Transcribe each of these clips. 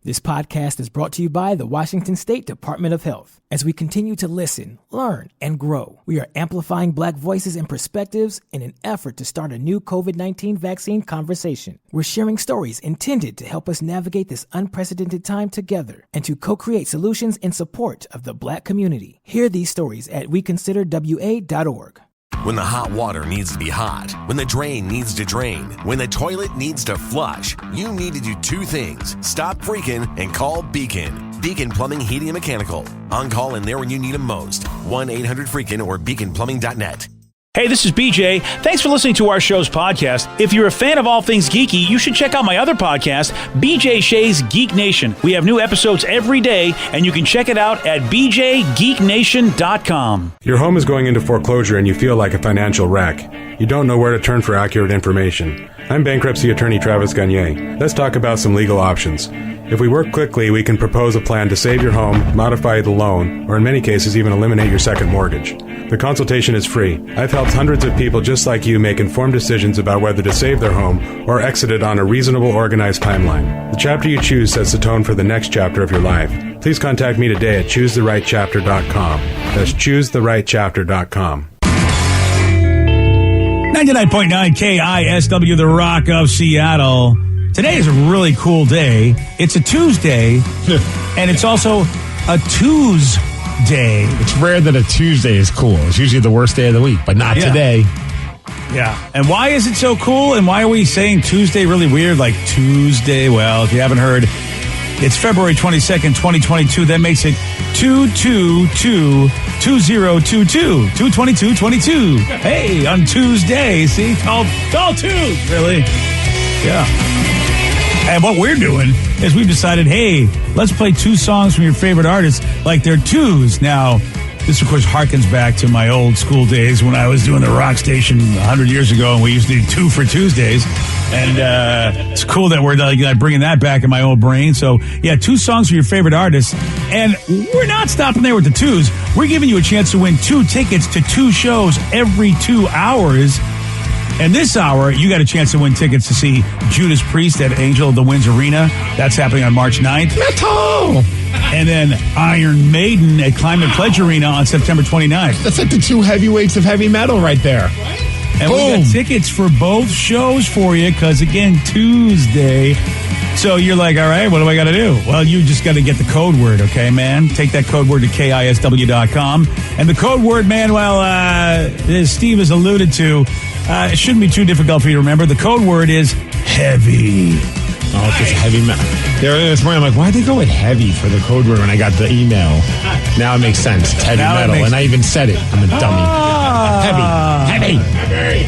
This podcast is brought to you by the Washington State Department of Health. As we continue to listen, learn, and grow, we are amplifying Black voices and perspectives in an effort to start a new COVID-19 vaccine conversation. We're sharing stories intended to help us navigate this unprecedented time together and to co-create solutions in support of the Black community. Hear these stories at weconsiderwa.org. When the hot water needs to be hot, when the drain needs to drain, when the toilet needs to flush, you need to do two things. Stop freaking and call Beacon. Beacon Plumbing, Heating, and Mechanical. On call and there when you need them most. 1-800-FREAKIN or beaconplumbing.net. Hey, this is BJ. Thanks for listening to our show's podcast. If you're a fan of all things geeky, you should check out my other podcast, BJ Shea's Geek Nation. We have new episodes every day, and you can check it out at bjgeeknation.com. Your home is going into foreclosure and you feel like a financial wreck. You don't know where to turn for accurate information. I'm bankruptcy attorney Travis Gagne. Let's talk about some legal options. If we work quickly, we can propose a plan to save your home, modify the loan, or in many cases even eliminate your second mortgage. The consultation is free. I've helped hundreds of people just like you make informed decisions about whether to save their home or exit it on a reasonable, organized timeline. The chapter you choose sets the tone for the next chapter of your life. Please contact me today at choosetherightchapter.com. That's choosetherightchapter.com. 99.9 KISW, the Rock of Seattle. Today is a really cool day. It's a Tuesday, and it's also a Tuesday. It's rare that a Tuesday is cool. It's usually the worst day of the week, but not today. Yeah. And why is it so cool? And why are we saying Tuesday really weird? Like Tuesday? Well, if you haven't heard, it's February 22nd, 2022. That makes it 2/22/2022. 2/22/22. Hey, on Tuesday. See? It's all twos, really. Yeah. And what we're doing is we've decided, hey, let's play two songs from your favorite artists like they're twos. Now, this, of course, harkens back to my old school days when I was doing the rock station 100 years ago, and we used to do two for Tuesdays. And it's cool that we're bringing that back in my old brain. So, yeah, two songs from your favorite artists. And we're not stopping there with the twos. We're giving you a chance to win 2 tickets to 2 shows every 2 hours. And this hour, you got a chance to win tickets to see Judas Priest at Angel of the Winds Arena. That's happening on March 9th. Metal! And then Iron Maiden at Climate Pledge Arena on September 29th. That's like the two heavyweights of heavy metal right there. And Boom. we got tickets for both shows for you because, again, Tuesday. So you're like, all right, what do I got to do? Well, you just got to get the code word, okay, man? Take that code word to KISW.com. And the code word, man, well, as Steve has alluded to, it shouldn't be too difficult for you to remember. The code word is heavy. Oh, it's just heavy metal. This morning, I'm like, why'd they go with heavy for the code word when I got the email? Now it makes sense. It's heavy metal. And I even said it. I'm a dummy. Heavy.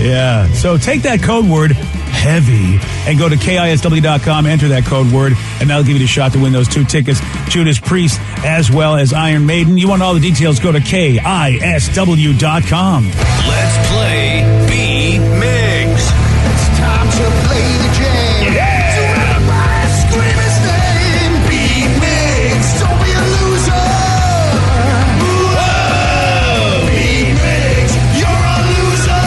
Yeah. So take that code word, heavy, and go to KISW.com, enter that code word, and that'll give you the shot to win those 2 tickets. Judas Priest as well as Iron Maiden. You want all the details, go to KISW.com. Let's play B-Migs. It's time to play the game. Yeah! So everybody scream his name. B-Migs, don't be a loser. Whoa! B-Migs, you're a loser.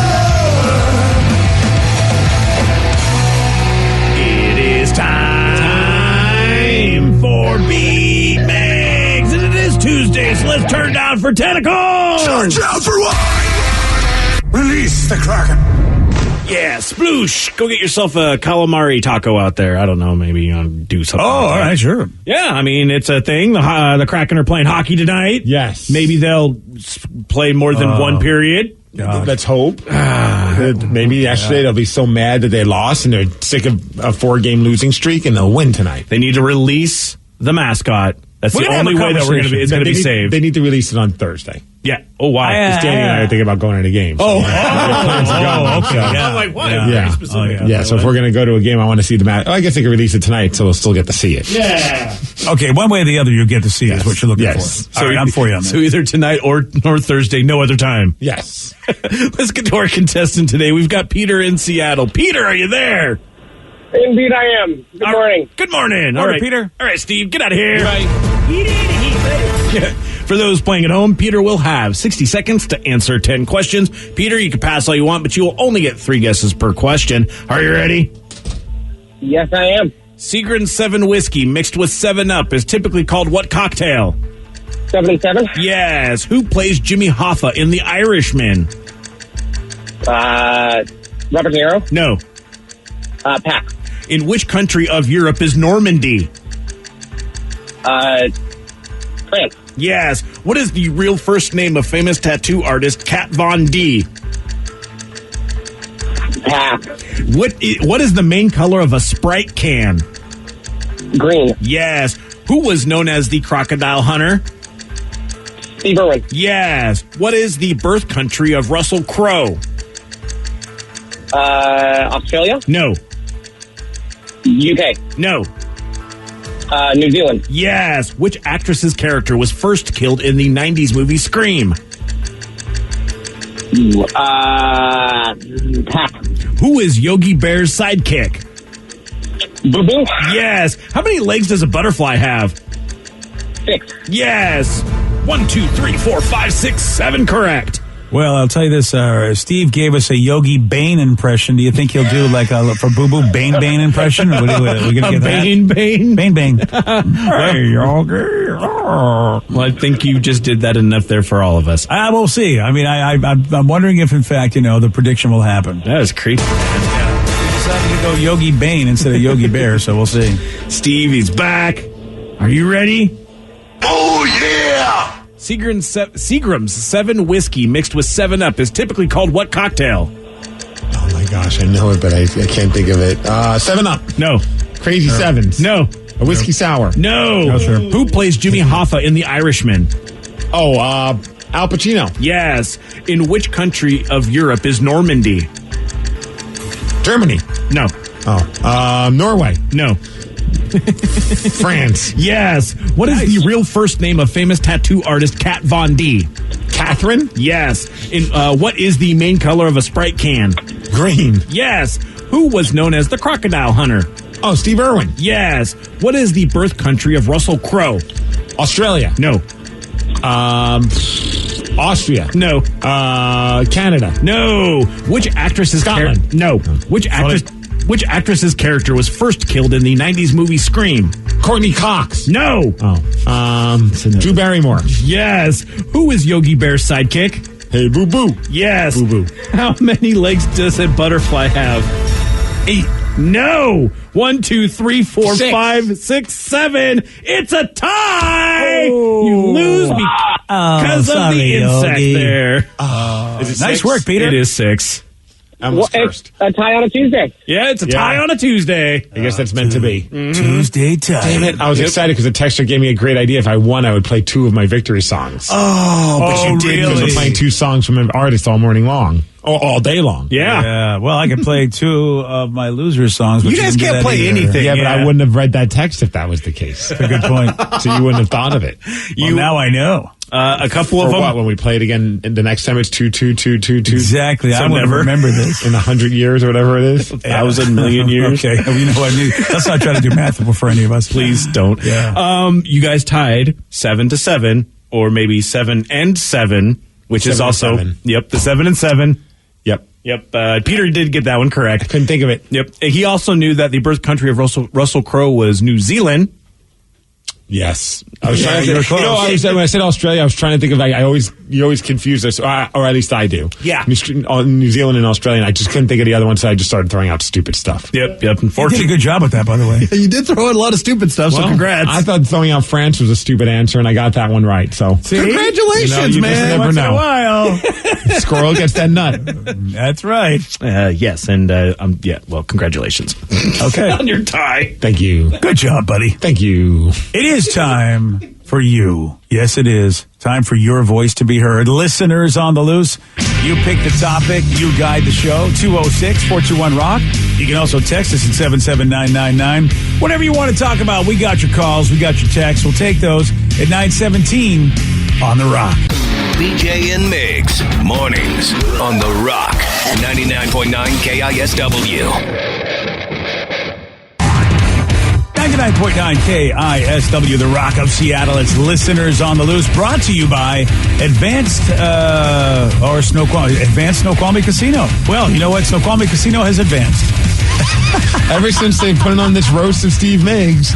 It is time for B-Migs, and it is Tuesday, so let's turn down for tentacles. Charge out for what? Release the Kraken. Yeah, sploosh. Go get yourself a calamari taco out there. I don't know, maybe do something. Oh, like all that. right, sure. Yeah, I mean, it's a thing. The Kraken are playing hockey tonight. Yes. Maybe they'll play more than one period. Let's hope. Maybe yesterday they'll be so mad that they lost and they're sick of a 4-game losing streak and they'll win tonight. They need to release the mascot. That's the only way that it's going to be saved. They need to release it on Thursday. Yeah. Oh, why? Because Danny and I are thinking about going to the game. Oh, okay. Yeah. I'm like, what? Yeah. Very specific. Yeah, so if we're going to go to a game, I want to see the match. I guess they can release it tonight, so we'll still get to see it. Yeah. Okay, one way or the other, you'll get to see is what you're looking for. So All right, I'm for you on that. So either tonight or Thursday, no other time. Yes. Let's get to our contestant today. We've got Peter in Seattle. Peter, are you there? Indeed, I am. Good morning. Good morning. Morning, Peter. All right, Steve, get out of here. For those playing at home, Peter will have 60 seconds to answer 10 questions. Peter, you can pass all you want, but you will only get 3 guesses per question. Are you ready? Yes, I am. Seagram's 7 whiskey mixed with 7-Up is typically called what cocktail? 7-7. Yes. Who plays Jimmy Hoffa in The Irishman? Robert De Niro. No. Pat. In which country of Europe is Normandy? France. Yes. What is the real first name of famous tattoo artist Kat Von D? Pat. What is the main color of a Sprite can? Green. Yes. Who was known as the crocodile hunter? Steve Irwin. Yes. What is the birth country of Russell Crowe? Australia. No. UK. No. New Zealand. Yes. Which actress's character was first killed in the 90s movie Scream? Pat. Who is Yogi Bear's sidekick? Boo Boo. Yes. How many legs does a butterfly have? 6. Yes. 1, 2, 3, 4, 5, 6, 7. Correct. Well, I'll tell you this. Steve gave us a Yogi Bane impression. Do you think he'll do like a for Boo Boo Bane Impression? Or are we going to get Bane. that? Bane. Hey, Yogi. Well, I think you just did that enough there for all of us. We'll see. I mean, I'm wondering if, in fact, the prediction will happen. That was creepy. We decided to go Yogi Bane instead of Yogi Bear, so we'll see. Steve, he's back. Are you ready? Oh, yeah! Seagram's 7 whiskey mixed with 7-Up is typically called what cocktail? Oh my gosh, I know it, but I can't think of it. 7-Up. No. Crazy Sevens. No. A whiskey sour. No. sir. Who plays Jimmy Hoffa in The Irishman? Oh, Al Pacino. Yes. In which country of Europe is Normandy? Germany. No. Oh. Norway. No. France. Yes. What is the real first name of famous tattoo artist Kat Von D? Catherine. Yes. What is the main color of a Sprite can? Green. Yes. Who was known as the crocodile hunter? Oh, Steve Irwin. Yes. What is the birth country of Russell Crowe? Australia. No. Austria. No. Canada. No. Which actress's Scotland. No. Which actress's character was first killed in the 90s movie Scream? Courtney Cox. No. Drew Barrymore. Yes. Who is Yogi Bear's sidekick? Hey, Boo Boo. Yes. Boo Boo. How many legs does a butterfly have? 8. No. 1, 2, 3, 4, 6. 5, 6, 7. It's a tie. You lose because of the insect Yogi. there. Is it Nice 6? work, Peter. It is 6. I almost It's cursed. a tie on a Tuesday. Yeah, it's a tie on a Tuesday. I guess that's meant to be. Tuesday time. Damn it. I was excited because the texter gave me a great idea. If I won, I would play 2 of my victory songs. but you did because we're playing 2 songs from an artist all morning long. All day long. Yeah. Well, I could play 2 of my loser songs. But You guys didn't do can't that play either. anything. Yeah, but Yeah. I wouldn't have read that text if that was the case. That's a good point. So you wouldn't have thought of it. Well, now I know. A couple For of them. what? When we play it again, and the next time it's 2, 2, 2, 2, 2. Exactly. So I would never. remember this. In 100 years or whatever it is. 1,000 million years. Okay. You know what I mean? Let's not try to do math for any of us. Please don't. Yeah. You guys tied 7-7, or maybe 7 and 7, which is 7 and also 7. Yep, the 7 and 7. Yep. Yep. Peter did get that one correct. Couldn't think of it. Yep. He also knew that the birth country of Russell Crowe was New Zealand. Yes. I was trying to you were think. close. When I said Australia, I was trying to think of you always confuse us, or at least I do. Yeah. New Zealand and Australia, and I just couldn't think of the other one, so I just started throwing out stupid stuff. Yep. You did a Unfortunately, good job with that, by the way. you did throw in a lot of stupid stuff. Well, so congrats. I thought throwing out France was a stupid answer, and I got that one right. So Congratulations, you man. just never Once in a know. while. Squirrel gets that nut. That's right. Yes, and well, congratulations. Okay. On your tie. Thank you. Good job, buddy. Thank you. It is time for you. Yes, it is. Time for your voice to be heard. Listeners on the loose, you pick the topic, you guide the show. 206-421-ROCK. You can also text us at 77999. Whatever you want to talk about, we got your calls, we got your texts. We'll take those at 917 on The Rock. BJ and Migs, mornings on The Rock, 99.9 KISW. 99.9 KISW, The Rock of Seattle. It's Listeners on the Loose, brought to you by Advanced Snoqualmie Casino. Well, you know what? Snoqualmie Casino has advanced. Ever since they put on this roast of Steve Miggs,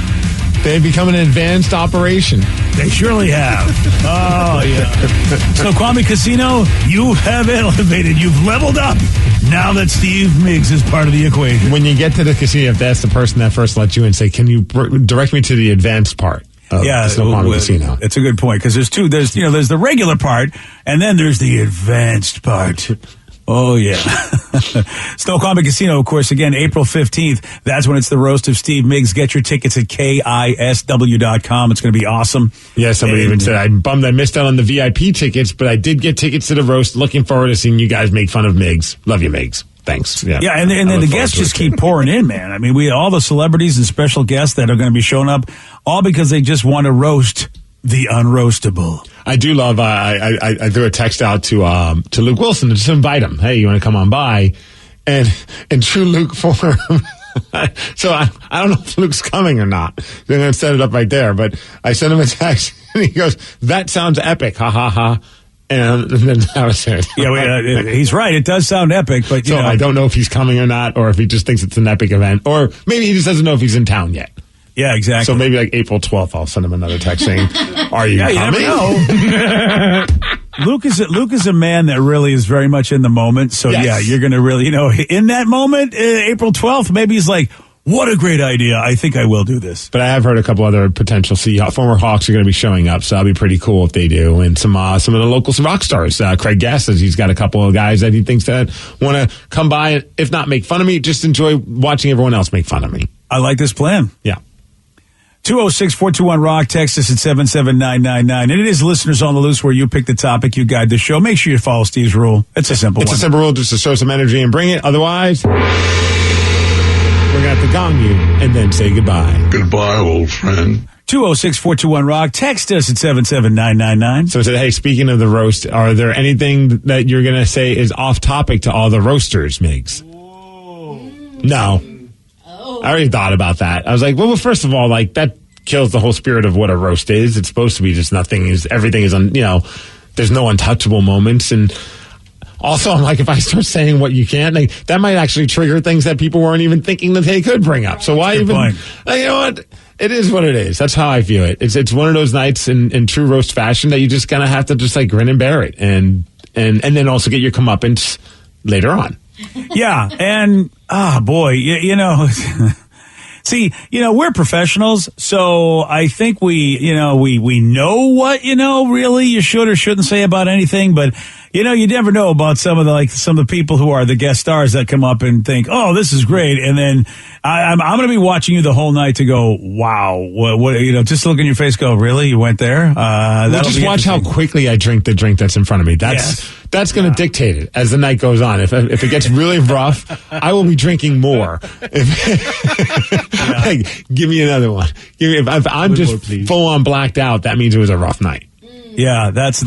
they've become an advanced operation. They surely have. Oh, yeah. Snoqualmie Casino, you have elevated. You've leveled up. Now that Steve Miggs is part of the equation. When you get to the casino, you have to ask the person that first let you in, say, can you direct me to the advanced part of the Snoqualmie Casino? It's a good point, because there's two. There's the regular part, and then there's the advanced part. Oh, yeah. Snoqualmie Casino, of course, again, April 15th. That's when it's the roast of Steve Miggs. Get your tickets at KISW.com. It's going to be awesome. Yeah, somebody even said, I'm bummed I missed out on the VIP tickets, but I did get tickets to the roast. Looking forward to seeing you guys make fun of Miggs. Love you, Miggs. Thanks. Yeah, and then the guests just keep pouring in, man. I mean, all the celebrities and special guests that are going to be showing up, all because they just want to roast the unroastable. I do love. I threw a text out to Luke Wilson to just invite him. Hey, you want to come on by? And in true Luke form. So I don't know if Luke's coming or not. They're going to set it up right there. But I sent him a text, and he goes, "That sounds epic, ha ha ha." And then that was it. Yeah, he's right. It does sound epic, but you know, I don't know if he's coming or not, or if he just thinks it's an epic event, or maybe he just doesn't know if he's in town yet. Yeah, exactly. So maybe like April 12th, I'll send him another text saying, "Are you coming?" You never know. Luke is a man that really is very much in the moment. So Yes. yeah, you're going to really, in that moment, April 12th, maybe he's like, what a great idea. I think I will do this. But I have heard a couple other potential former Hawks are going to be showing up, so that'll be pretty cool if they do. And some of the local rock stars. Craig Gass says he's got a couple of guys that he thinks that want to come by and, if not make fun of me, just enjoy watching everyone else make fun of me. I like this plan. Yeah. 206-421-ROCK. Text us at 77999. And it is Listeners on the Loose where you pick the topic, you guide the show. Make sure you follow Steve's rule. It's a simple one. It's a simple rule just to show some energy and bring it. Otherwise, we're going to have to gong you and then say goodbye. Goodbye, old friend. 206-421-ROCK. Text us at 77999. So I said, hey, speaking of the roast, are there anything that you're going to say is off topic to all the roasters, Miggs? No. I already thought about that. I was like, well, first of all, like that kills the whole spirit of what a roast is. It's supposed to be just everything is, there's no untouchable moments. And also, I'm like, if I start saying what you can't, like, that might actually trigger things that people weren't even thinking that they could bring up. So why even, like, you know what? It is what it is. That's how I view it. It's one of those nights in true roast fashion that you just kind of have to just like grin and bear it. And then also get your comeuppance later on. Yeah, and boy, see, we're professionals, so I think we know what really you should or shouldn't say about anything, but you never know about some of the people who are the guest stars that come up and think, oh, this is great, and then I'm going to be watching you the whole night to go, wow, what just look in your face, go, really, you went there? Well, just watch how quickly I drink the drink that's in front of me. That's going to dictate it as the night goes on. If it gets really rough, I will be drinking more. Like, give me another one. If I'm just full on blacked out, that means it was a rough night. Yeah, that's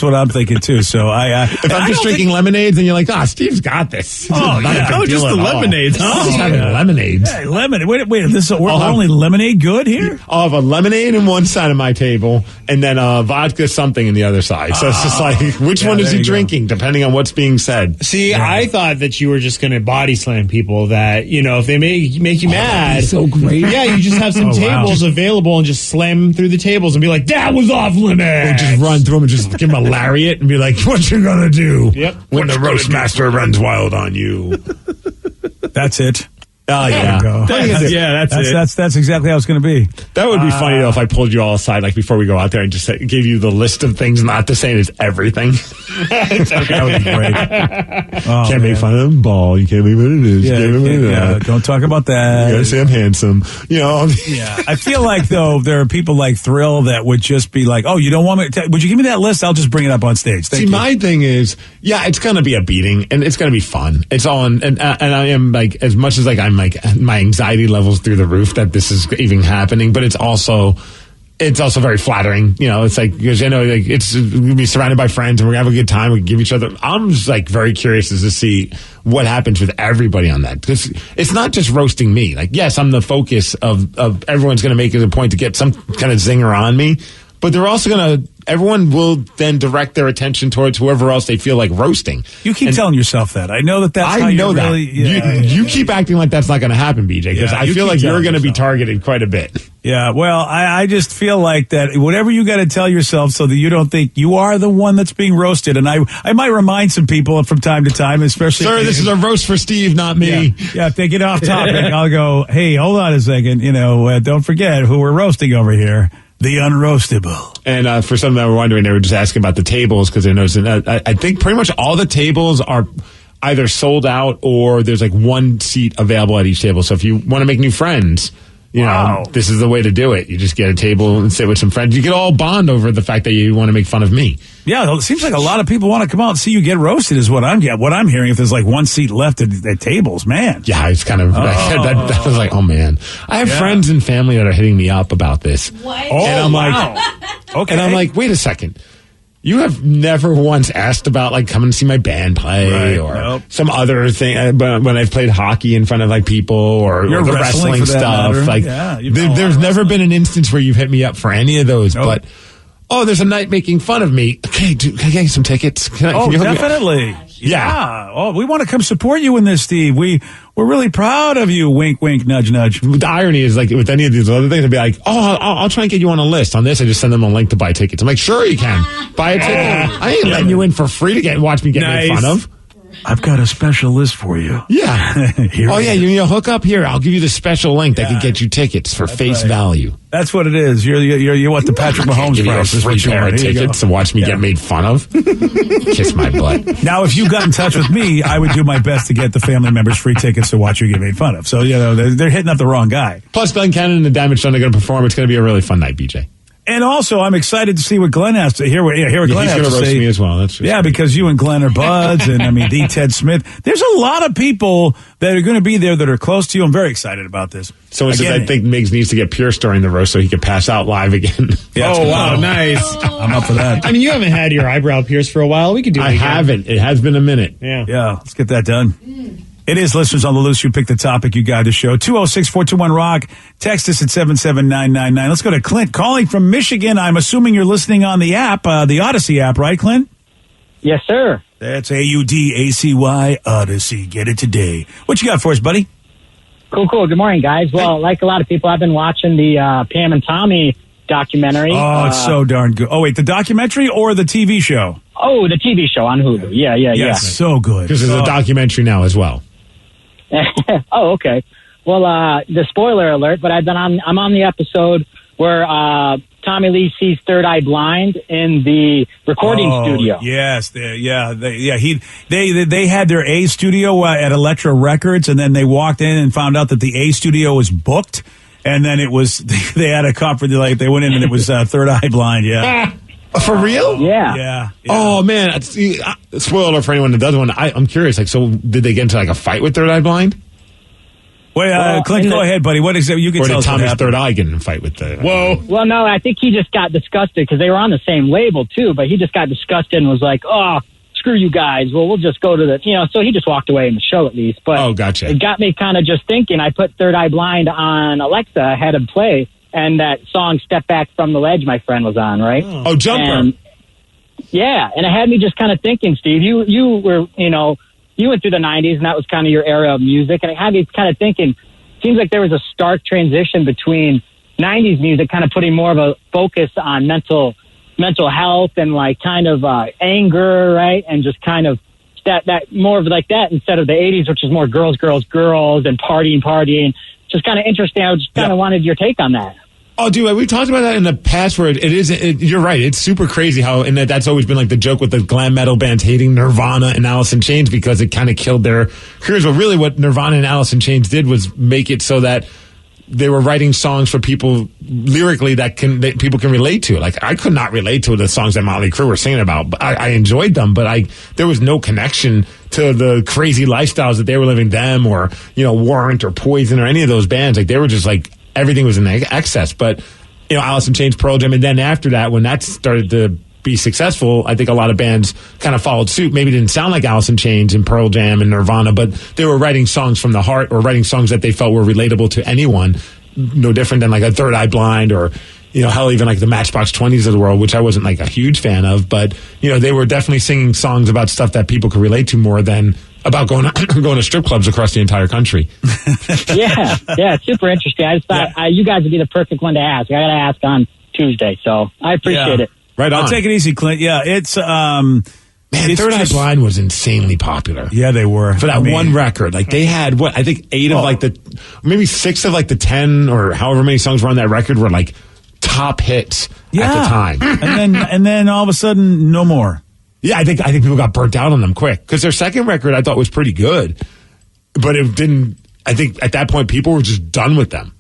what I'm thinking too. So if I'm just drinking lemonades and you're like, Steve's got this. Oh, yeah. Just the lemonades. Just having lemonades. Hey, lemonade. Wait, we're only lemonade good here? I'll have a lemonade in one side of my table and then vodka something in the other side. So it's just like, which one is he drinking, depending on what's being said. See, I thought that you were just going to body slam people that, if they make you mad. So great. Yeah, you just have some tables available and just slam them through the tables and be like, that was off limits. Or just run through them and just give them a lariat and be like, what you gonna do when the roast master runs wild on you? That's it. Oh, yeah. That's exactly how it's going to be. That would be funny, though, if I pulled you all aside, like, before we go out there and just gave you the list of things not to say and it's everything. That would be great. Can't make fun of them, ball. You can't make fun of this. Don't talk about that. You gotta say I'm handsome. Yeah. I feel like, though, there are people like Thrill that would just be like, oh, you don't want me would you give me that list? I'll just bring it up on stage. Thank you. My thing is, it's going to be a beating and it's going to be fun. It's all, and I am like, as much as like I'm like, my anxiety levels through the roof that this is even happening, but it's also very flattering. It's like, because it's we'll be surrounded by friends and we're gonna have a good time. We give each other. I'm just like very curious as to see what happens with everybody on that, because it's not just roasting me. Like, yes, I'm the focus of everyone's gonna make it a point to get some kind of zinger on me, but they're also going to, everyone will then direct their attention towards whoever else they feel like roasting. You keep telling yourself that. I know that's how you really... You keep acting like that's not going to happen, BJ, because I feel like you're going to be targeted quite a bit. Yeah, well, I just feel like that whatever you got to tell yourself so that you don't think you are the one that's being roasted. And I might remind some people from time to time, especially... Sir, this is a roast for Steve, not me. Yeah, if they get off topic, I'll go, hey, hold on a second. Don't forget who we're roasting over here. The Unroastable. And for some that were wondering, they were just asking about the tables because they're noticing I think pretty much all the tables are either sold out or there's like one seat available at each table. So if you want to make new friends, you know, this is the way to do it. You just get a table and sit with some friends. You get all bond over the fact that you want to make fun of me. Yeah, it seems like a lot of people want to come out and see you get roasted is what I'm hearing. If there's like one seat left at tables, man. Yeah, it's kind of, that was like, oh man. I have friends and family that are hitting me up about this. What? And I'm like, okay. And I'm like, wait a second. You have never once asked about like coming to see my band play or some other thing. But when I've played hockey in front of like people or the wrestling stuff, like there's never been an instance where you've hit me up for any of those. But there's a night making fun of me. Okay, can I get you some tickets? Can you definitely. Yeah. Oh, we want to come support you in this, Steve. We're really proud of you. Wink, wink, nudge, nudge. The irony is, like, with any of these other things, I'd be like, I'll try and get you on a list. On this, I just send them a link to buy tickets. I'm like, sure you can. Buy a ticket. I ain't letting you in for free to watch me get made fun of. I've got a special list for you. Yeah. You need a hookup? Here, I'll give you the special link that can get you tickets for face value. That's what it is. You're what the Patrick Mahomes price is. Free pair of tickets to watch me get made fun of. Kiss my butt. Now, if you got in touch with me, I would do my best to get the family members free tickets to watch you get made fun of. So, they're hitting up the wrong guy. Plus, Glenn Cannon and the Damage Done are going to perform. It's going to be a really fun night, BJ. And also, I'm excited to see what Glenn has to hear. What Glenn has to say. He's going to roast me as well. That's because you and Glenn are buds, and D. Ted Smith. There's a lot of people that are going to be there that are close to you. I'm very excited about this. So I think Miggs needs to get pierced during the roast so he can pass out live again. Wow, nice. I'm up for that. I mean, you haven't had your eyebrow pierced for a while. We could do it again. I haven't. It has been a minute. Yeah. Let's get that done. It is Listeners on the Loose. You pick the topic, you guide the show. 206-421-ROCK. Text us at 77999. Let's go to Clint calling from Michigan. I'm assuming you're listening on the app, the Odyssey app, right, Clint? Yes, sir. That's AUDACY Odyssey. Get it today. What you got for us, buddy? Cool. Good morning, guys. Well, like a lot of people, I've been watching the Pam and Tommy documentary. Oh, it's so darn good. Oh, wait, the documentary or the TV show? Oh, the TV show on Hulu. Yeah. So good. Because there's a documentary now as well. Oh, okay. Well, the spoiler alert, but I'm on the episode where Tommy Lee sees Third Eye Blind in the recording studio. Yes, they had their A studio at Elektra Records, and then they walked in and found out that the A studio was booked, and then it was they had a conference. Like they went in and it was Third Eye Blind. Yeah. For real? Yeah. Oh man! Spoiler alert for anyone that does one. I'm curious. Like, so did they get into like a fight with Third Eye Blind? Wait, Clint, go ahead, buddy. What exactly you can tell us? Or did Tommy's third eye get in a fight with the? Whoa! Well, no, I think he just got disgusted because they were on the same label too. But he just got disgusted and was like, "Oh, screw you guys. Well, we'll just go to the So he just walked away in the show at least. But gotcha. It got me kind of just thinking. I put Third Eye Blind on Alexa. I had him play, and that song "Step Back from the Ledge" my friend was on, right? Oh, Jumper. And it had me just kind of thinking, Steve, you were, you went through the 90s and that was kind of your era of music. And it had me kind of thinking, seems like there was a stark transition between 90s music kind of putting more of a focus on mental health and like kind of anger, right? And just kind of that more of like that instead of the 80s, which is more girls and partying. Just kind of interesting. I just kind of wanted your take on that. Oh, dude, we've talked about that in the past where you're right. It's super crazy how, and that's always been like the joke with the glam metal bands hating Nirvana and Alice in Chains because it kind of killed their careers. But really what Nirvana and Alice in Chains did was make it so that they were writing songs for people lyrically that people can relate to. Like, I could not relate to the songs that Motley Crue were singing about, but I enjoyed them, but there was no connection to the crazy lifestyles that they were living, them or, Warrant or Poison or any of those bands. Like, they were just like, everything was in excess. But, Alice in Chains, Pearl Jam, and then after that, when that started to be successful, I think a lot of bands kind of followed suit. Maybe didn't sound like Alice in Chains and Pearl Jam and Nirvana, but they were writing songs from the heart or writing songs that they felt were relatable to anyone. No different than like a Third Eye Blind or, hell, even like the Matchbox 20s of the world, which I wasn't like a huge fan of, but they were definitely singing songs about stuff that people could relate to more than about going to strip clubs across the entire country. Yeah, it's super interesting. I just thought you guys would be the perfect one to ask. I got to ask on Tuesday, so I appreciate it. Right on. Take it easy, Clint. Yeah, it's Man, Third Eye Blind was insanely popular. Yeah, they were. For that one record. Like, they had, I think 8 of like maybe 6 of like the 10 or however many songs were on that record were like top hits at the time. and then all of a sudden, no more. Yeah, I think people got burnt out on them quick. Because their second record I thought was pretty good. But it didn't, I think at that point people were just done with them.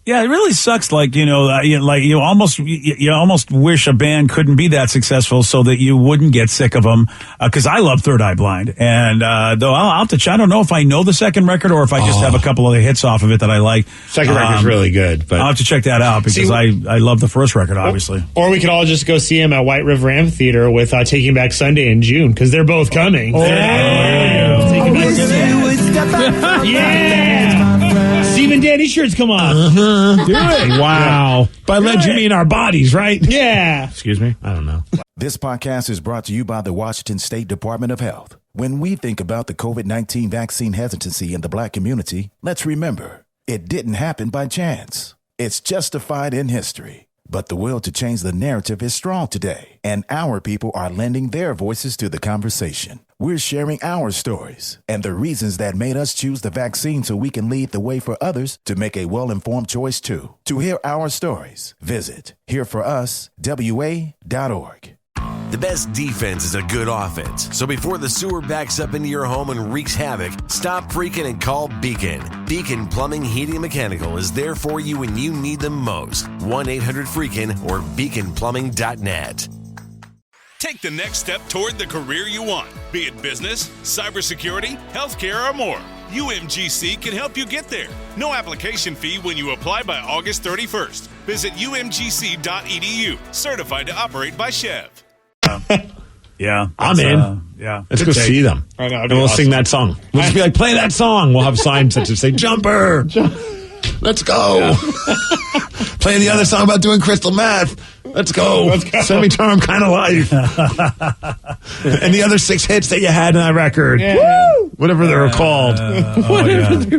Yeah, it really sucks. Like, you almost wish a band couldn't be that successful so that you wouldn't get sick of them. Because I love Third Eye Blind, and though I'll have to. I don't know if I know the second record or if I just have a couple of the hits off of it that I like. Second record's really good, but I'll have to check that out because I love the first record, obviously. Or we could all just go see him at White River Amphitheater with Taking Back Sunday in June because they're both coming. Taking Back Sunday. Yeah. Steve and Danny shirts come on. Do it. Wow. By led you mean our bodies, right? Yeah. Excuse me? I don't know. This podcast is brought to you by the Washington State Department of Health. When we think about the COVID-19 vaccine hesitancy in the Black community, let's remember, it didn't happen by chance. It's justified in history. But the will to change the narrative is strong today, and our people are lending their voices to the conversation. We're sharing our stories and the reasons that made us choose the vaccine so we can lead the way for others to make a well-informed choice too. To hear our stories, visit hereforuswa.org. The best defense is a good offense. So before the sewer backs up into your home and wreaks havoc, stop freaking and call Beacon. Beacon Plumbing, Heating, and Mechanical is there for you when you need them most. 1-800-FREAKIN or beaconplumbing.net. Take the next step toward the career you want, be it business, cybersecurity, healthcare, or more. UMGC can help you get there. No application fee when you apply by August 31st. Visit umgc.edu, certified to operate by Chev. Yeah, I'm in. Yeah, let's go see them. I know, and we'll sing that song. We'll just be like, play that song. We'll have signs that just say, Jumper. Let's go. Play the other song about doing crystal meth. Let's go. Semi-charm kind of life. And the other 6 hits that you had in that record. Yeah. Woo! Whatever they were called. What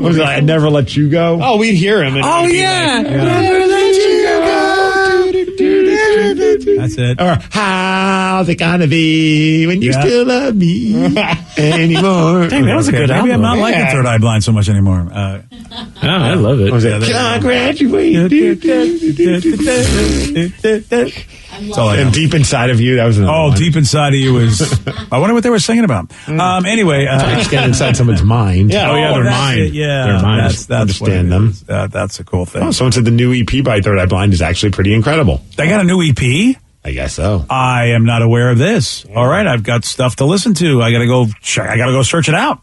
was it? I Never Let You Go. Oh, we'd hear him. And Never let you go. That's it. Or how's it gonna be when you still love me anymore? Dang, that was a good album. Maybe I'm not liking Third Eye Blind so much anymore. I love it. And Deep Inside of You, that was another one. Deep Inside of You is... I wonder what they were singing about. Anyway... Get inside someone's mind. Yeah. Their mind. It, yeah. Their mind. That's understand them. That's a cool thing. Someone said the new EP by Third Eye Blind is actually pretty incredible. They got a new EP? I guess so. I am not aware of this. Yeah. All right, I've got stuff to listen to. I gotta go search it out.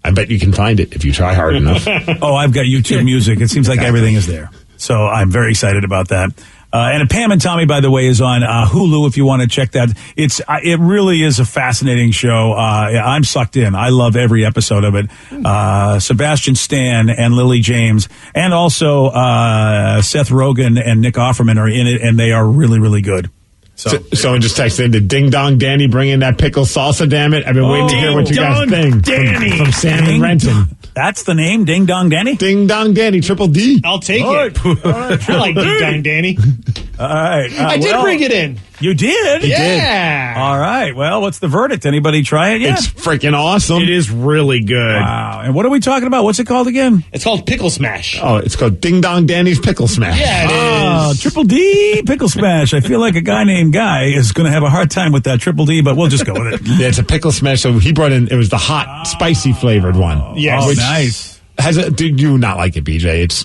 I bet you can find it if you try hard enough. I've got YouTube Music. It seems like everything is there. So I'm very excited about that. And Pam and Tommy, by the way, is on Hulu if you want to check that. It really is a fascinating show. I'm sucked in. I love every episode of it. Sebastian Stan and Lily James, and also Seth Rogen and Nick Offerman are in it, and they are really, really good. So someone just texted, did Ding Dong Danny bring in that pickle salsa, damn it? I've been waiting to hear what you guys think. Danny. From Sam and Renton. That's the name, Ding Dong Danny? Ding Dong Danny, Triple D. I'll take it. I like Ding Dong Danny. All right. I did bring it in. You did? Yeah. All right. Well, what's the verdict? Anybody try it yet? It's freaking awesome. It is really good. Wow. And what are we talking about? What's it called again? It's called Pickle Smash. Oh, it's called Ding Dong Danny's Pickle Smash. Yeah, it is. Triple D Pickle Smash. I feel like a guy named Guy is going to have a hard time with that Triple D, but we'll just go with it. Yeah, it's a pickle smash. So he brought in, it was the hot, spicy flavored one. Yes. Oh, nice. Do you not like it, BJ? It's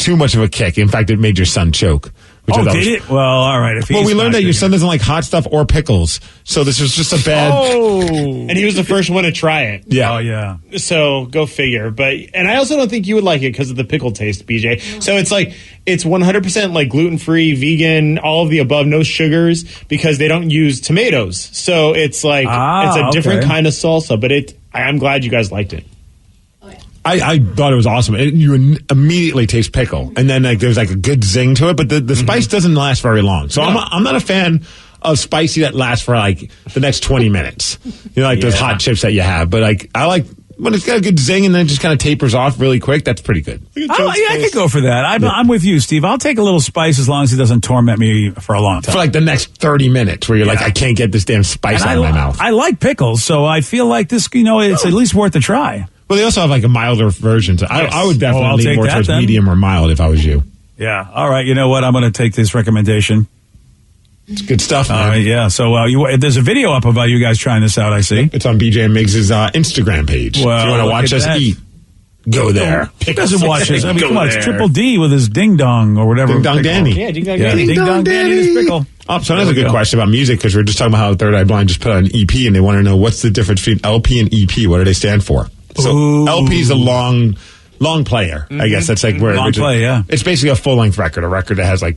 too much of a kick. In fact, it made your son choke. Did it? Well, all right. Well, we learned that your son doesn't like hot stuff or pickles, so this was just a bad... And he was the first one to try it. Yeah. Oh, yeah. So, go figure. And I also don't think you would like it because of the pickle taste, BJ. So, it's 100% like gluten-free, vegan, all of the above, no sugars, because they don't use tomatoes. So, it's a different kind of salsa, but I'm glad you guys liked it. I thought it was awesome. You immediately taste pickle, and then like there's like a good zing to it, but the spice doesn't last very long. So I'm not a fan of spicy that lasts for like the next 20 minutes. You know, like those hot chips that you have. But like I like when it's got a good zing and then it just kind of tapers off really quick. That's pretty good. I could go for that. I'm with you, Steve. I'll take a little spice as long as it doesn't torment me for a long time. For like the next 30 minutes where you're like, I can't get this damn spice out of my mouth. I like pickles, so I feel like this, it's at least worth a try. Well, they also have like a milder version. So I would definitely lean more towards medium or mild if I was you. Yeah. All right. You know what? I'm going to take this recommendation. It's good stuff, man. All right. Yeah. So there's a video up about you guys trying this out, I see. It's on BJ and Miggs' Instagram page. Well, if you want to watch us eat, go there. Who doesn't watch this? I mean, come on. It's Triple D with his Ding Dong or whatever. Ding Dong Danny. Yeah, Ding Dong Danny. Ding Dong Danny and his pickle. Oh, so that's a good question about music because we were just talking about how Third Eye Blind just put out an EP and they want to know what's the difference between LP and EP. What do they stand for? So LP is a long player. I guess that's like where long play. Yeah, it's basically a full length record, a record that has like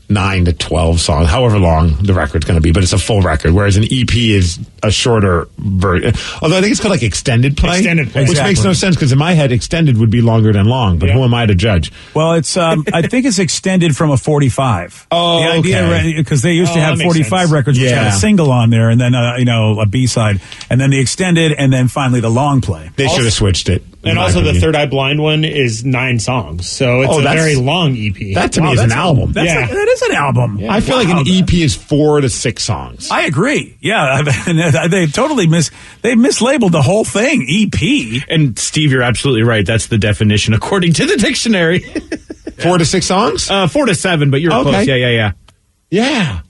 9 to 12 songs, however long the record's going to be. But it's a full record, whereas an EP is a shorter version. Although I think it's called like extended play, which makes no sense because in my head, extended would be longer than long. But who am I to judge? Well, it's I think it's extended from a 45. Oh, the idea because they used to have 45 records, which had a single on there, and then a B-side, and then the extended, and then finally the long play. They should have switched it. And also the Third Eye Blind one is 9 songs, so it's a very long EP. That to me is an album. That is an album. I feel like an EP is 4 to 6 songs. I agree. Yeah, they totally mislabeled the whole thing. EP. And Steve, you're absolutely right. That's the definition according to the dictionary. 4 to 6 songs? 4 to 7, but you're close. Yeah.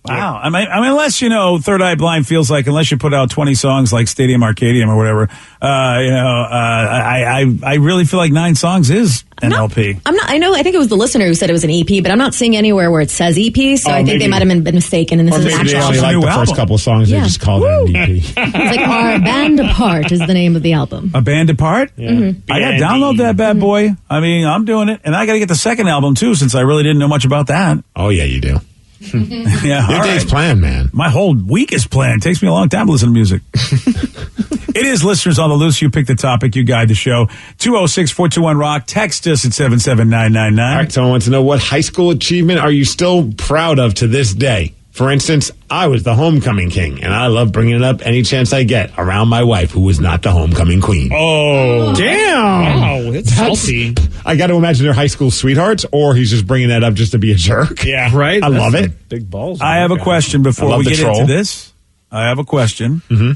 Wow. I mean, unless, Third Eye Blind feels like, unless you put out 20 songs like Stadium Arcadium or whatever, I really feel like 9 songs is an LP. I think it was the listener who said it was an EP, but I'm not seeing anywhere where it says EP, so I think they might have been mistaken. And this is an actual album. Like the first couple of songs, they just called it an EP. It's like Our Band Apart is the name of the album. A Band Apart? Yeah. Mm-hmm. I got to download that bad boy. I mean, I'm doing it. And I got to get the second album, too, since I really didn't know much about that. Oh, yeah, you do. Yeah, your day's planned, man. My whole week is planned. It takes me a long time to listen to music. It is Listeners on the Loose. You pick the topic. You guide the show. 206-421-ROCK. Text us at 77999. All right, someone wants to know, what high school achievement are you still proud of to this day? For instance, I was the homecoming king, and I love bringing it up any chance I get around my wife, who was not the homecoming queen. Oh, damn! Wow, it's salty. I got to imagine they're high school sweethearts, or he's just bringing that up just to be a jerk. Yeah, right. I love it. Big balls. I have a question before we get into this. I have a question. Mm-hmm.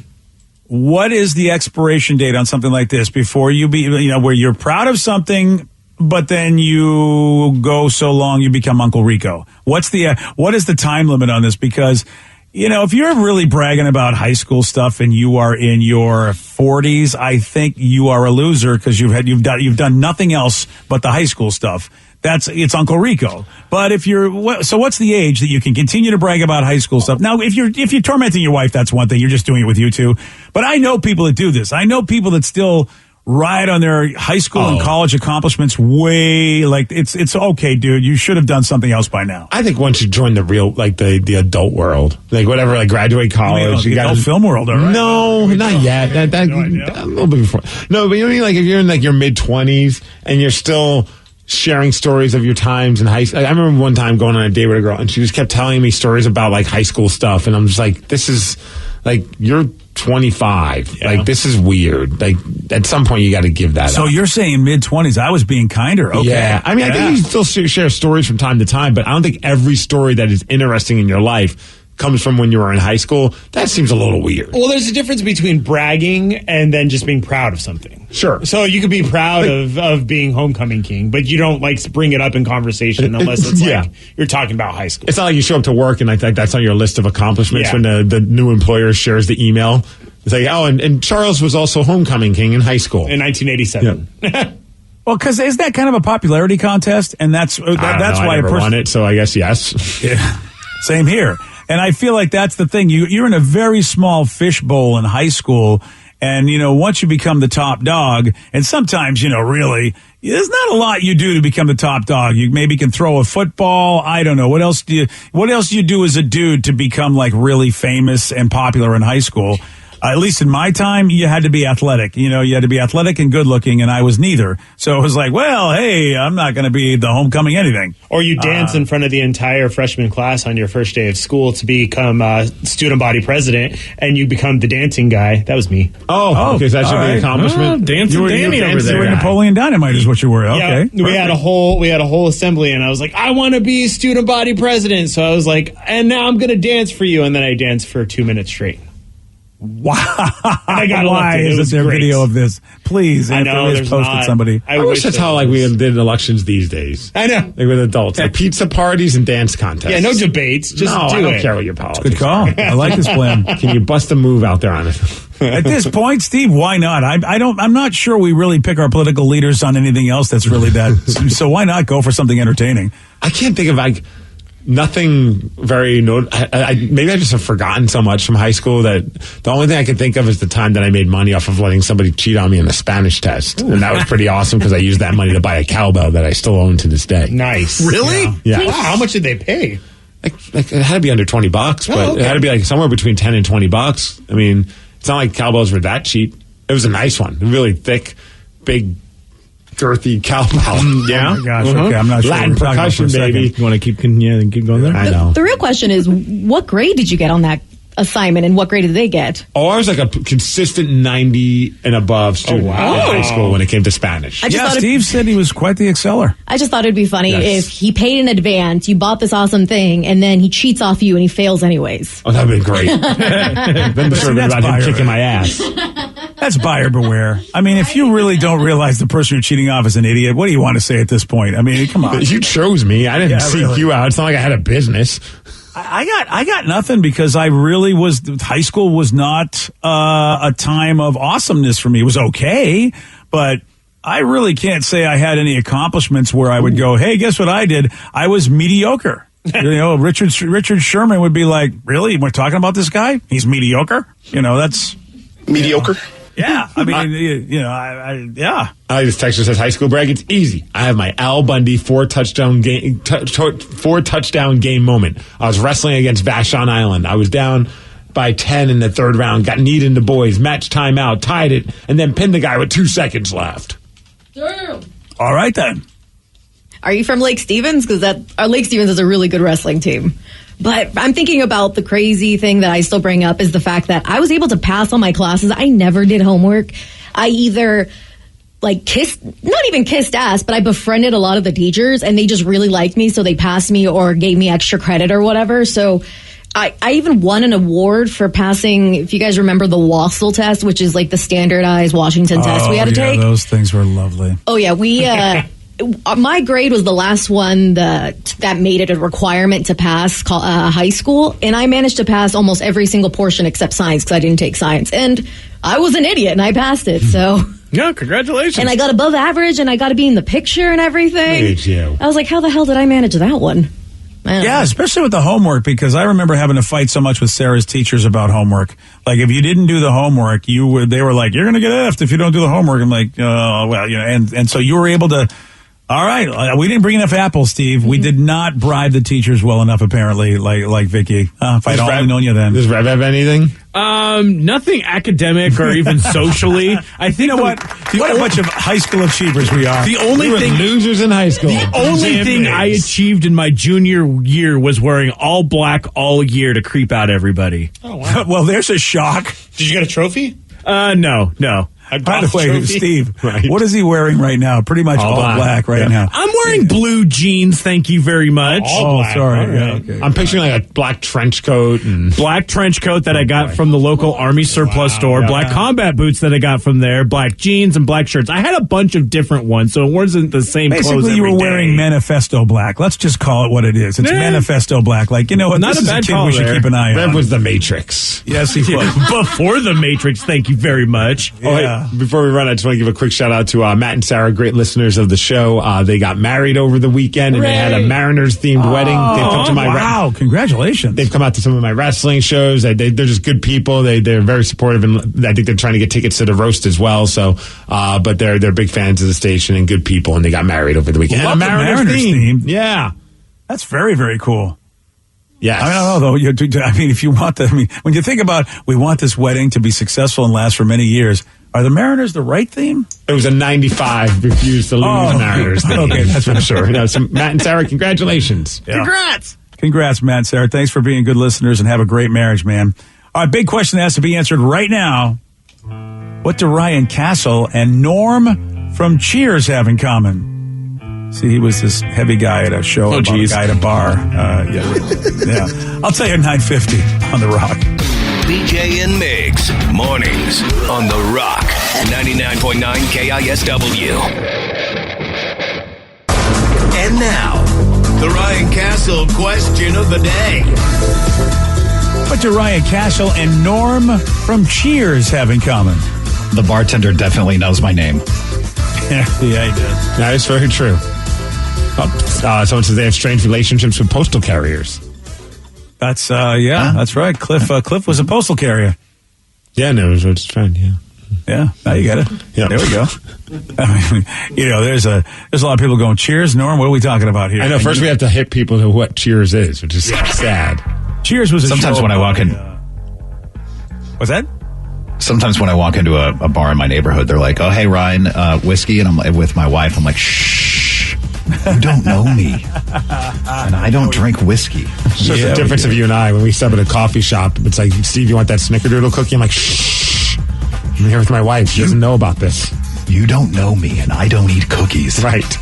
What is the expiration date on something like this before where you're proud of something, but then you go so long you become Uncle Rico? What is the time limit on this? Because, if you're really bragging about high school stuff and you are in your 40s, I think you are a loser because you've done nothing else but the high school stuff. It's Uncle Rico. But what's the age that you can continue to brag about high school stuff? Now, if you're tormenting your wife, that's one thing. You're just doing it with you two. But I know people that do this. I know people that still ride on their high school and college accomplishments way like it's okay, dude. You should have done something else by now. I think once you join the real, like the adult world, like whatever, like graduate college, you got adult film world, all right? No, not yet. That a little bit before. No, but you know what I mean? Like if you're in like your mid 20s and you're still sharing stories of your times in high school. I remember one time going on a date with a girl and she just kept telling me stories about like high school stuff. And I'm just like, this is like, you're 25. Yeah. Like, this is weird. Like, at some point, you got to give that up. So you're saying mid-20s. I was being kinder. Okay. Yeah. I mean, I think you still share stories from time to time, but I don't think every story that is interesting in your life comes from when you were in high school. That seems a little weird. Well, there's a difference between bragging and then just being proud of something. Sure. So you could be proud of being homecoming king, but you don't like bring it up in conversation unless it's like you're talking about high school. It's not like you show up to work and I think that's on your list of accomplishments when the new employer shares the email. It's like, oh, and Charles was also homecoming king in high school. In 1987. Yeah. Well, because is that kind of a popularity contest? And that's why I never won it, so I guess yes. Yeah. Same here. And I feel like that's the thing. You're in a very small fishbowl in high school. And, once you become the top dog, and sometimes, really, there's not a lot you do to become the top dog. You maybe can throw a football. I don't know. What else do you do as a dude to become like really famous and popular in high school? At least in my time, you had to be athletic. You had to be athletic and good looking, and I was neither. So it was like, well, hey, I'm not going to be the homecoming anything. Or you dance in front of the entire freshman class on your first day of school to become student body president, and you become the dancing guy. That was me. Oh, okay, so that should be an accomplishment. Dancing Danny over there. You were Napoleon Dynamite is what you were. Okay. Yeah, we had a whole assembly, and I was like, I want to be student body president. So I was like, and now I'm going to dance for you. And then I danced for 2 minutes straight. Wow. I got Why elected. isn't there video of this? Please, I know, if there is, post it somebody. I wish that's how we did elections these days. I know. Like with adults. Like pizza parties and dance contests. Yeah, no debates. Just do I don't it. care what your politics. Good call. I like this plan. Can you bust a move out there on it? At this point, Steve, why not? I'm not sure we really pick our political leaders on anything else that's really that. So why not go for something entertaining? I can't think of nothing very maybe I just have forgotten so much from high school that the only thing I can think of is the time that I made money off of letting somebody cheat on me in a Spanish test. And that was pretty awesome because I used that money to buy a cowbell that I still own to this day. Nice. Really? Yeah. Wow, how much did they pay? Like it had to be under $20, but it had to be like somewhere between $10 and $20. I mean, it's not like cowbells were that cheap. It was a nice one, really thick, big, girthy cowbell. Yeah. Oh my gosh. Okay, I'm not sure. Latin We're talking about percussion, for a second. baby. You want to keep going there? I know. The real question is, what grade did you get on that assignment, and what grade did they get? Oh, I was like a consistent 90 and above student in high school when it came to Spanish. Steve said he was quite the exceller. I just thought it'd be funny Yes. if he paid in advance, you bought this awesome thing, and then he cheats off you and he fails anyways. Oh, that would have been great. Then the story that's about him buyer. kicking my ass. That's buyer beware. I mean, if you really don't realize the person you're cheating off is an idiot, what do you want to say at this point? I mean, come on. You chose me. I didn't seek really. you out. It's not like I had a business. I got nothing because I really was. High school was not a time of awesomeness for me. It was okay, but I really can't say I had any accomplishments where I would go, "Hey, guess what I did? I was mediocre." Richard Sherman would be like, "Really? We're talking about this guy? He's mediocre." That's mediocre. Yeah, I mean, yeah. I just texted says high school brag. It's easy. I have my Al Bundy 4 touchdown game moment. I was wrestling against Vashon Island. I was down by 10 in the third round. Got kneed into boys. Match timeout. Tied it, and then pinned the guy with 2 seconds left. Damn. All right then. Are you from Lake Stevens? Because Lake Stevens is a really good wrestling team. But I'm thinking about the crazy thing that I still bring up is the fact that I was able to pass all my classes. I never did homework. I either not even kissed ass, but I befriended a lot of the teachers and they just really liked me. So they passed me or gave me extra credit or whatever. So I even won an award for passing, if you guys remember the Wassel test, which is like the standardized Washington test we had to take. Those things were lovely. Oh yeah, we my grade was the last one that made it a requirement to pass high school, and I managed to pass almost every single portion except science because I didn't take science, and I was an idiot and I passed it. So yeah, congratulations! And I got above average, and I got to be in the picture and everything. I was like, how the hell did I manage that one? Yeah, especially with the homework, because I remember having to fight so much with Sarah's teachers about homework. Like, if you didn't do the homework, they were like, you're going to get F'd if you don't do the homework. I'm like, and so you were able to. All right, we didn't bring enough apples, Steve. We did not bribe the teachers well enough, apparently, like Vicky. If I'd only known you then. Does Rev have anything? Nothing academic or even socially. I think what a bunch of high school achievers we are. The only thing losers in high school. The only thing I achieved in my junior year was wearing all black all year to creep out everybody. Oh wow! Well, there's a shock. Did you get a trophy? No. By the way, Steve, what is he wearing right now? Pretty much all black right now. I'm wearing blue jeans, thank you very much. Sorry. Right. Yeah, okay. I'm picturing like a black trench coat. Black trench coat that I got from the local Army surplus store. Black combat boots that I got from there. Black jeans and black shirts. I had a bunch of different ones, so it wasn't the same clothes every day. Basically, you were wearing Manifesto black. Let's just call it what it is. It's Manifesto black. Like, you know what? Not this a is bad a kid call we should there. keep an eye on. Rev was the Matrix. Yes, he was. Before the Matrix, thank you very much. Yeah. Before we run, I just want to give a quick shout out to Matt and Sarah, great listeners of the show. They got married over the weekend, and they had a Mariners themed wedding. They've come to my congratulations! They've come out to some of my wrestling shows. They're just good people. They're very supportive, and I think they're trying to get tickets to the roast as well. So, but they're big fans of the station and good people, and they got married over the weekend. Love the Mariners theme. Yeah, that's very, very cool. Yes. I don't know, though. I mean, if you want when you think about, we want this wedding to be successful and last for many years, are the Mariners the right theme? It was a 95 refused to lose the Mariners theme. Okay, that's for sure. So Matt and Sarah, congratulations. Yeah. Congrats. Congrats, Matt and Sarah. Thanks for being good listeners and have a great marriage, man. All right, big question that has to be answered right now. What do Ryan Castle and Norm from Cheers have in common? See, he was this heavy guy at a show about a guy at a bar. Yeah. I'll tell you at 9:50 on The Rock. BJ and Migs, mornings on The Rock, 99.9 KISW. And now, the Ryan Castle question of the day. What do Ryan Castle and Norm from Cheers have in common? The bartender definitely knows my name. Yeah, he does. That is very true. Someone says they have strange relationships with postal carriers. That's that's right. Cliff was a postal carrier. Yeah, no, it was his friend. Yeah. Now you got it. Yeah, there we go. I mean, there's a lot of people going, Cheers, Norm. What are we talking about here? I know. First, we have to hit people to what Cheers is, which is sad. Cheers was sometimes when I walk in. What's that? Sometimes when I walk into a bar in my neighborhood, they're like, "Oh, hey, Ryan, whiskey," and I'm with my wife. I'm like, "Shh, you don't know me, and I don't drink whiskey." It's just the difference of you and I. When we stop at a coffee shop, it's like, "Steve, you want that snickerdoodle cookie?" I'm like, "Shh, I'm here with my wife. She doesn't know about this." You don't know me, and I don't eat cookies. Right.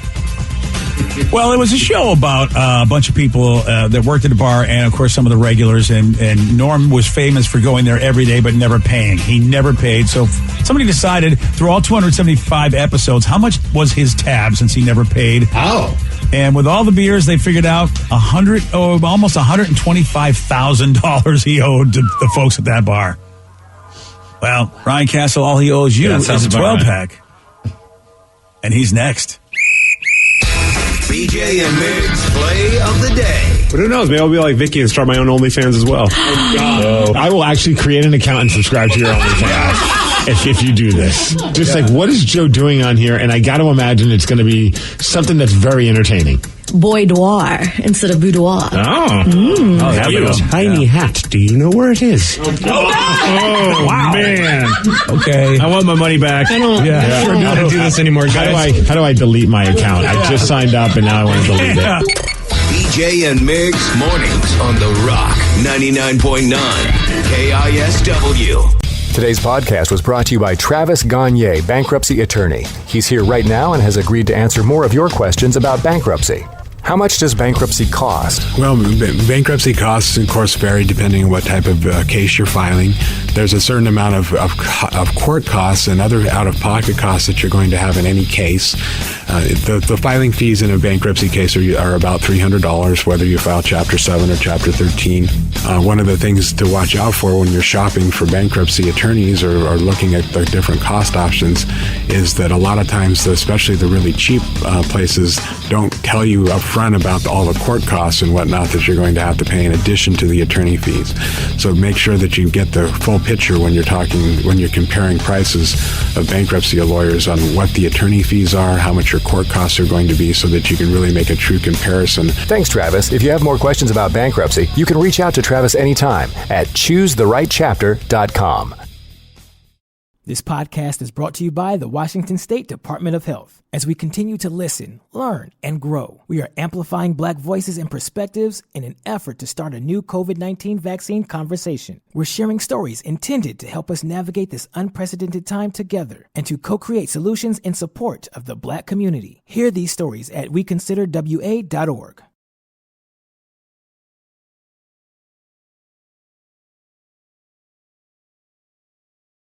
Well, it was a show about a bunch of people that worked at the bar, and of course some of the regulars. And Norm was famous for going there every day, but never paying. He never paid. So somebody decided through all 275 episodes, how much was his tab since he never paid? Oh. And with all the beers, they figured out almost $125,000 he owed to the folks at that bar. Well, Ryan Castle, all he owes you is a 12-pack. And he's next. BJ and Migs play of the day. But who knows? Maybe I'll be like Vicky and start my own OnlyFans as well. I will actually create an account and subscribe to your OnlyFans if you do this. Just like, what is Joe doing on here? And I got to imagine it's going to be something that's very entertaining. Boudoir instead of boudoir. Tiny hat. Do you know where it is? Oh, wow. Man. Okay. I want my money back. I don't want to do this anymore, guys. How do I delete my account? I just signed up and now I want to delete it. BJ and Migs, mornings on The Rock, 99.9 KISW. Today's podcast was brought to you by Travis Gagne, bankruptcy attorney. He's here right now and has agreed to answer more of your questions about bankruptcy. How much does bankruptcy cost? Well, bankruptcy costs, of course, vary depending on what type of case you're filing. There's a certain amount of court costs and other out-of-pocket costs that you're going to have in any case. The filing fees in a bankruptcy case are about $300, whether you file Chapter 7 or Chapter 13. One of the things to watch out for when you're shopping for bankruptcy attorneys or looking at the different cost options is that a lot of times, especially the really cheap places, don't tell you up front about all the court costs and whatnot that you're going to have to pay in addition to the attorney fees. So make sure that you get the full picture when you're comparing prices of bankruptcy lawyers on what the attorney fees are, how much your court costs are going to be, so that you can really make a true comparison. Thanks, Travis. If you have more questions about bankruptcy, you can reach out to Travis anytime at choosetherightchapter.com. This podcast is brought to you by the Washington State Department of Health. As we continue to listen, learn, and grow, we are amplifying Black voices and perspectives in an effort to start a new COVID-19 vaccine conversation. We're sharing stories intended to help us navigate this unprecedented time together and to co-create solutions in support of the Black community. Hear these stories at weconsiderwa.org.